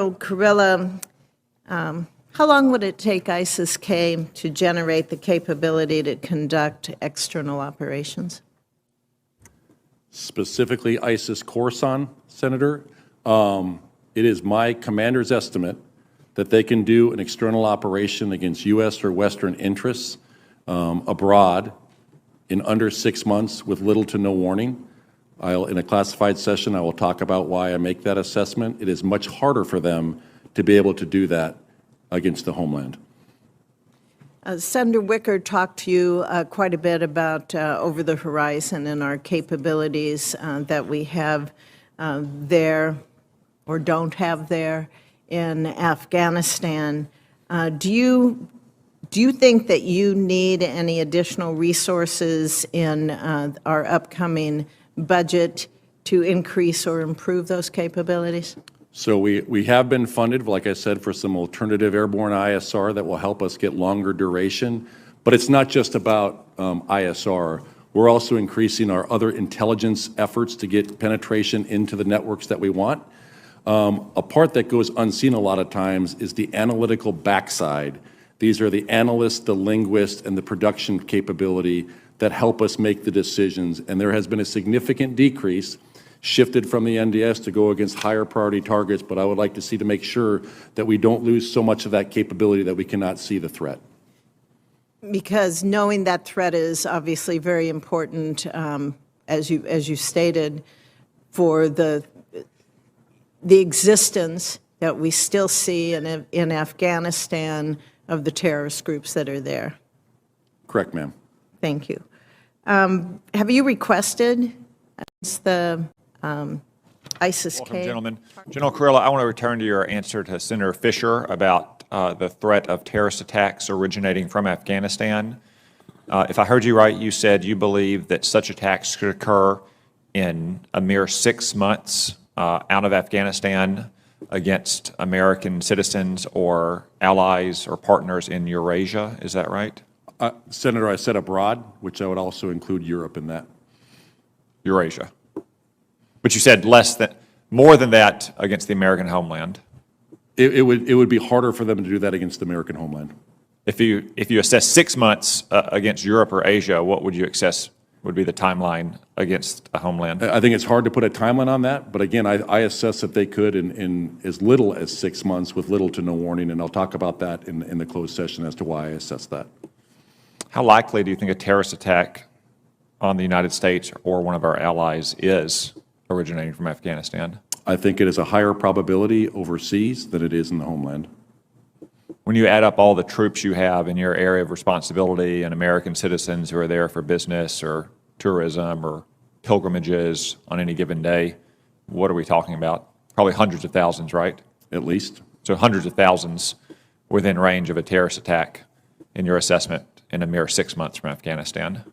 Gouria, how long would it take ISIS-K to generate the capability to conduct external operations? Specifically ISIS Khorasan, Senator, it is my commander's estimate that they can do an external operation against U.S. or Western interests abroad in under 6 months with little to no warning. In a classified session, I will talk about why I make that assessment. It is much harder for them to be able to do that against the homeland. Senator Wicker talked to you quite a bit about over the horizon and our capabilities that we have there or don't have there in Afghanistan. Do you think that you need any additional resources in our upcoming budget to increase or improve those capabilities? So we have been funded, like I said, for some alternative airborne ISR that will help us get longer duration. But it's not just about ISR. We're also increasing our other intelligence efforts to get penetration into the networks that we want. A part that goes unseen a lot of times is the analytical backside. These are the analysts, the linguists, and the production capability that help us make the decisions. And there has been a significant decrease shifted from the NDS to go against higher priority targets, but I would like to see to make sure that we don't lose so much of that capability that we cannot see the threat. Because knowing that threat is obviously very important, as you stated, for the existence that we still see in Afghanistan of the terrorist groups that are there. Correct, ma'am. Thank you. Have you requested the ISIS-K? Welcome, gentlemen. General Gouria, I want to return to your answer to Senator Fisher about the threat of terrorist attacks originating from Afghanistan. If I heard you right, you said you believe that such attacks could occur in a mere 6 months out of Afghanistan against American citizens or allies or partners in Eurasia. Is that right? Senator, I said abroad, which I would also include Europe in that. Eurasia. But you said more than that against the American homeland. It would be harder for them to do that against the American homeland. If you assess 6 months against Europe or Asia, what would you assess would be the timeline against a homeland? I think it's hard to put a timeline on that, but again, I assess that they could in as little as 6 months with little to no warning, and I'll talk about that in the closed session as to why I assess that. How likely do you think a terrorist attack on the United States or one of our allies is originating from Afghanistan? I think it is a higher probability overseas than it is in the homeland. When you add up all the troops you have in your area of responsibility and American citizens who are there for business or tourism or pilgrimages on any given day, what are we talking about? Probably hundreds of thousands, right? At least. So hundreds of thousands within range of a terrorist attack in your assessment in a mere 6 months from Afghanistan.